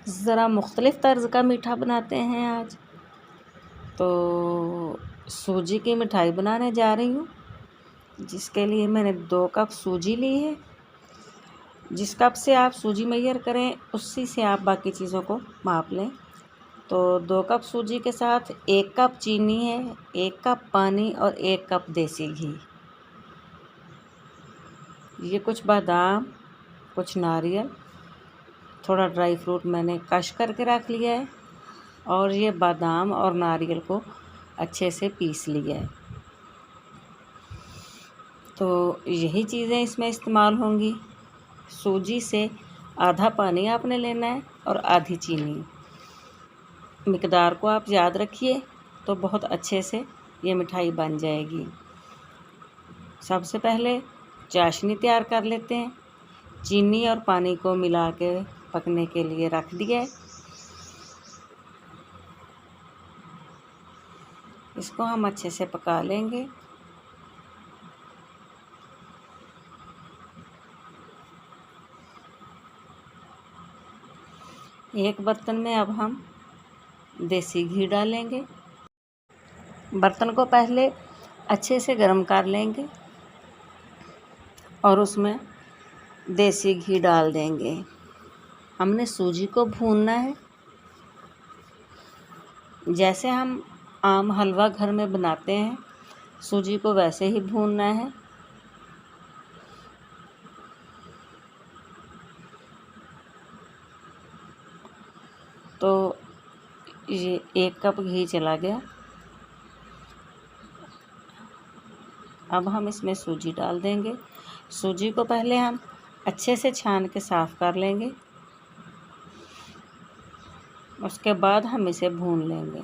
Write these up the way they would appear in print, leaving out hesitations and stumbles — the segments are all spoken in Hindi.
ज़रा मुख्तलिफ़ तर्ज़ का मीठा बनाते हैं आज। तो सूजी की मिठाई बनाने जा रही हूँ, जिसके लिए मैंने 2 कप सूजी ली है। जिस कप से आप सूजी मेजर करें उसी से आप बाकी चीज़ों को माप लें। तो 2 कप सूजी के साथ 1 कप चीनी है, 1 कप पानी और 1 कप देसी घी। ये कुछ बादाम, कुछ नारियल, थोड़ा ड्राई फ्रूट मैंने क्रश करके रख लिया है और ये बादाम और नारियल को अच्छे से पीस लिया है। तो यही चीज़ें इसमें इस्तेमाल होंगी। सूजी से आधा पानी आपने लेना है और आधी चीनी। मिकदार को आप याद रखिए तो बहुत अच्छे से ये मिठाई बन जाएगी। सबसे पहले चाशनी तैयार कर लेते हैं। चीनी और पानी को मिला के पकने के लिए रख दिया है। इसको हम अच्छे से पका लेंगे। एक बर्तन में अब हम देसी घी डालेंगे। बर्तन को पहले अच्छे से गर्म कर लेंगे और उसमें देसी घी डाल देंगे। हमने सूजी को भूनना है। जैसे हम आम हलवा घर में बनाते हैं, सूजी को वैसे ही भूनना है। तो ये 1 कप घी चला गया। अब हम इसमें सूजी डाल देंगे। सूजी को पहले हम अच्छे से छान के साफ़ कर लेंगे, उसके बाद हम इसे भून लेंगे।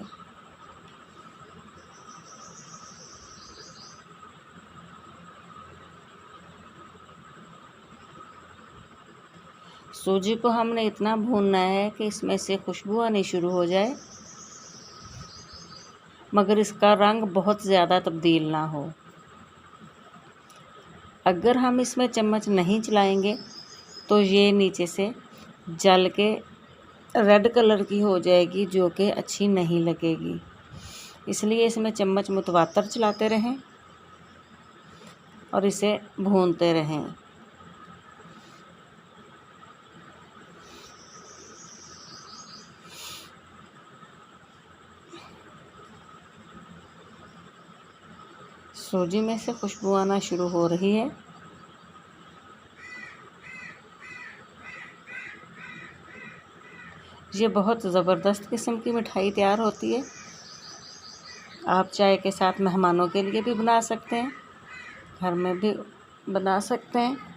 सूजी को हमने इतना भूनना है कि इसमें से खुशबू आनी शुरू हो जाए, मगर इसका रंग बहुत ज़्यादा तब्दील ना हो। अगर हम इसमें चम्मच नहीं चलाएंगे तो ये नीचे से जल के रेड कलर की हो जाएगी, जो कि अच्छी नहीं लगेगी। इसलिए इसमें चम्मच मुतवातर चलाते रहें और इसे भूनते रहें। सूजी में से खुशबू आना शुरू हो रही है। ये बहुत ज़बरदस्त किस्म की मिठाई तैयार होती है। आप चाय के साथ मेहमानों के लिए भी बना सकते हैं, घर में भी बना सकते हैं।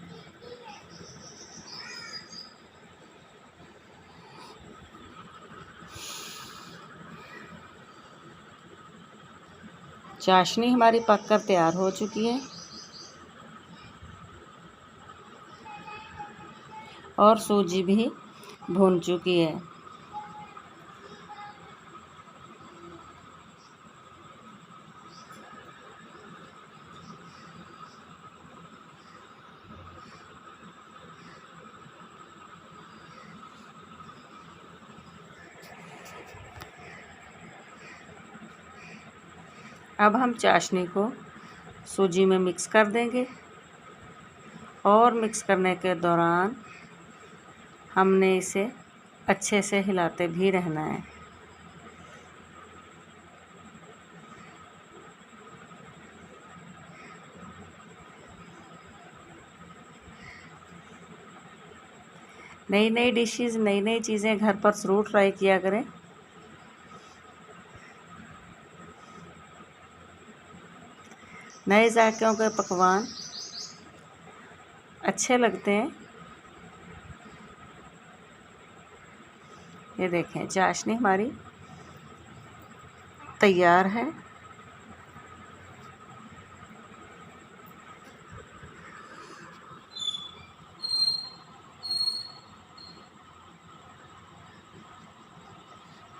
चाशनी हमारी पककर तैयार हो चुकी है और सूजी भी भून चुकी है। अब हम चाशनी को सूजी में मिक्स कर देंगे और मिक्स करने के दौरान हमने इसे अच्छे से हिलाते भी रहना है। नई नई डिशेस, नई नई चीज़ें घर पर ज़रूर ट्राई किया करें। नए जायकों के पकवान अच्छे लगते हैं। ये देखें, चाशनी हमारी तैयार है।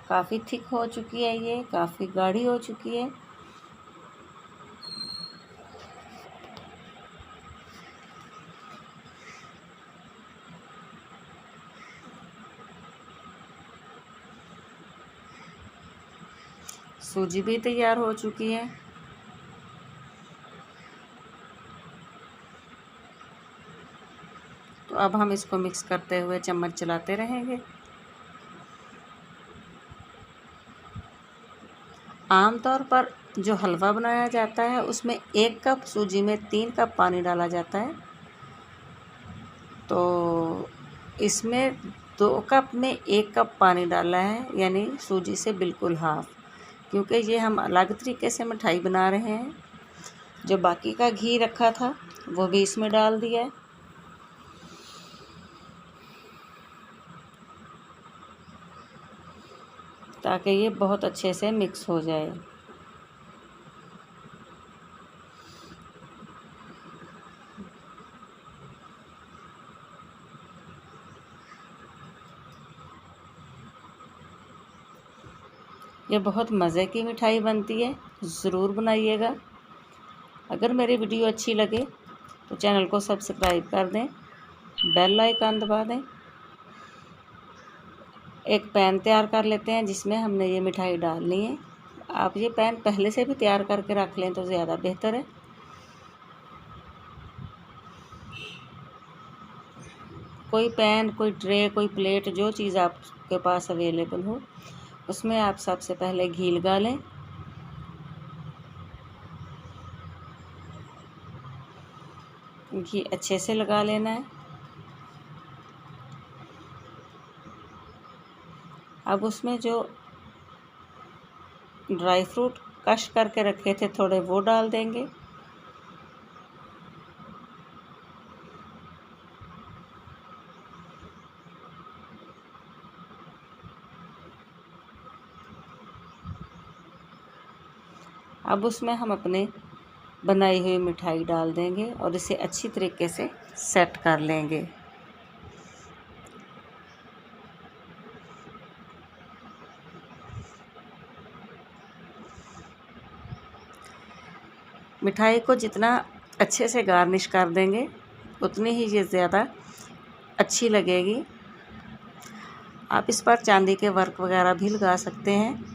काफ़ी थिक हो चुकी है, ये काफ़ी गाढ़ी हो चुकी है। सूजी भी तैयार हो चुकी है। तो अब हम इसको मिक्स करते हुए चम्मच चलाते रहेंगे। आमतौर पर जो हलवा बनाया जाता है उसमें 1 कप सूजी में 3 कप पानी डाला जाता है। तो इसमें 2 कप में 1 कप पानी डाला है, यानी सूजी से बिल्कुल हाफ, क्योंकि ये हम अलग तरीके से मिठाई बना रहे हैं। जो बाकी का घी रखा था वो भी इसमें डाल दिया है। ताकि ये बहुत अच्छे से मिक्स हो जाए। ये बहुत मज़े की मिठाई बनती है, ज़रूर बनाइएगा। अगर मेरी वीडियो अच्छी लगे तो चैनल को सब्सक्राइब कर दें, बेल आइकन दबा दें। एक पैन तैयार कर लेते हैं जिसमें हमने ये मिठाई डालनी है। आप ये पैन पहले से भी तैयार करके रख लें तो ज़्यादा बेहतर है। कोई पैन, कोई ट्रे, कोई प्लेट, जो चीज़ आपके पास अवेलेबल हो उसमें आप सबसे पहले घी लगा लें। घी अच्छे से लगा लेना है। अब उसमें जो ड्राई फ्रूट कश करके रखे थे थोड़े, वो डाल देंगे। अब उसमें हम अपने बनाई हुई मिठाई डाल देंगे और इसे अच्छी तरीके से सेट कर लेंगे। मिठाई को जितना अच्छे से गार्निश कर देंगे उतनी ही ये ज़्यादा अच्छी लगेगी। आप इस पर चांदी के वर्क वगैरह भी लगा सकते हैं।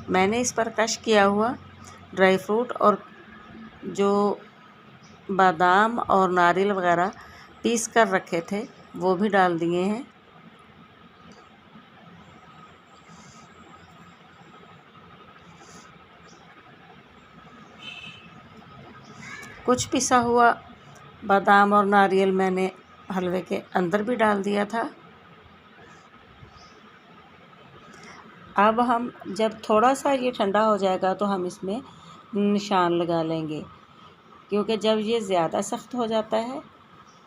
मैंने इस पर कश किया हुआ ड्राई फ्रूट और जो बादाम और नारियल वगैरह पीस कर रखे थे वो भी डाल दिए हैं। कुछ पिसा हुआ बादाम और नारियल मैंने हलवे के अंदर भी डाल दिया था। अब हम जब थोड़ा सा ये ठंडा हो जाएगा तो हम इसमें निशान लगा लेंगे, क्योंकि जब ये ज़्यादा सख्त हो जाता है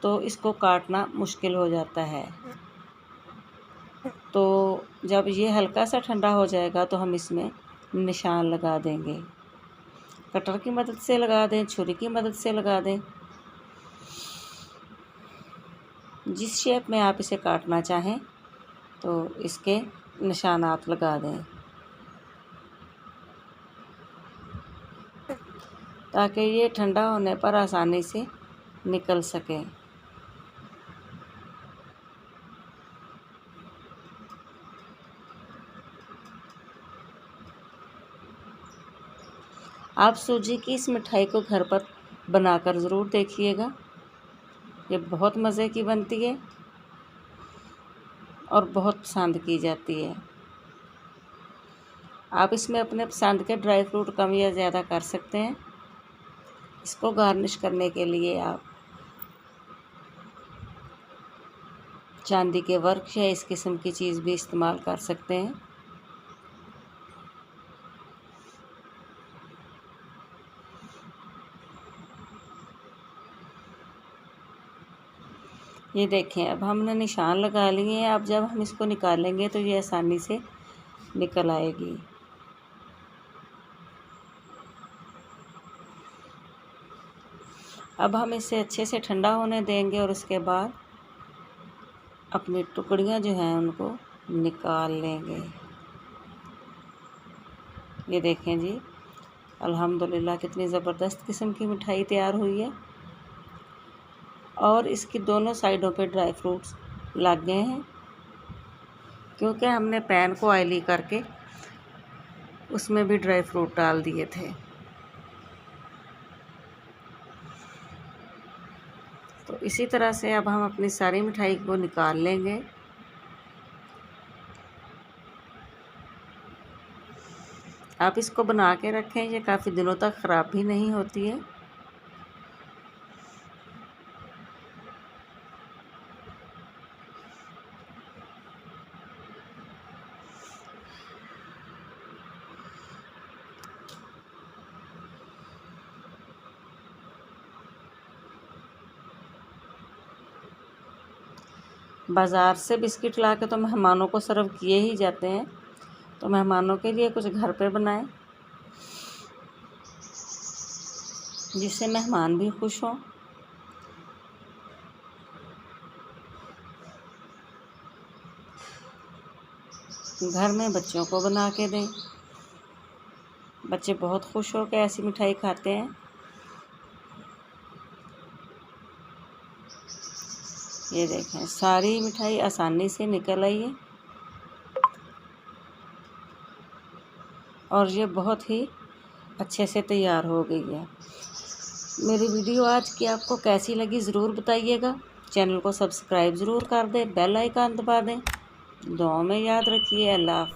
तो इसको काटना मुश्किल हो जाता है। तो जब ये हल्का सा ठंडा हो जाएगा तो हम इसमें निशान लगा देंगे। कटर की मदद से लगा दें, छुरी की मदद से लगा दें, जिस शेप में आप इसे काटना चाहें तो इसके निशानात लगा दें, ताकि ये ठंडा होने पर आसानी से निकल सके। आप सूजी की इस मिठाई को घर पर बनाकर ज़रूर देखिएगा। ये बहुत मज़े की बनती है और बहुत पसंद की जाती है। आप इसमें अपने पसंद के ड्राई फ्रूट कम या ज़्यादा कर सकते हैं। इसको गार्निश करने के लिए आप चांदी के वर्क या इस किस्म की चीज़ भी इस्तेमाल कर सकते हैं। ये देखें, अब हमने निशान लगा लिए हैं। अब जब हम इसको निकालेंगे तो ये आसानी से निकल आएगी। अब हम इसे अच्छे से ठंडा होने देंगे और उसके बाद अपनी टुकड़ियाँ जो हैं उनको निकाल लेंगे। ये देखें जी, अल्हम्दुलिल्लाह कितनी ज़बरदस्त किस्म की मिठाई तैयार हुई है और इसकी दोनों साइडों पे ड्राई फ्रूट्स लग गए हैं, क्योंकि हमने पैन को ऑयली करके उसमें भी ड्राई फ्रूट डाल दिए थे। तो इसी तरह से अब हम अपनी सारी मिठाई को निकाल लेंगे। आप इसको बना के रखें, ये काफ़ी दिनों तक ख़राब भी नहीं होती है। बाज़ार से बिस्किट ला के तो मेहमानों को सर्व किए ही जाते हैं, तो मेहमानों के लिए कुछ घर पे बनाएं जिससे मेहमान भी खुश हों। घर में बच्चों को बना के दें, बच्चे बहुत खुश होकर ऐसी मिठाई खाते हैं। ये देखें, सारी मिठाई आसानी से निकल आई है और ये बहुत ही अच्छे से तैयार हो गई है। मेरी वीडियो आज की आपको कैसी लगी ज़रूर बताइएगा। चैनल को सब्सक्राइब ज़रूर कर दें, बेल आइकन दबा दें। दुआ में याद रखिए। अल्लाह हाफ़िज़।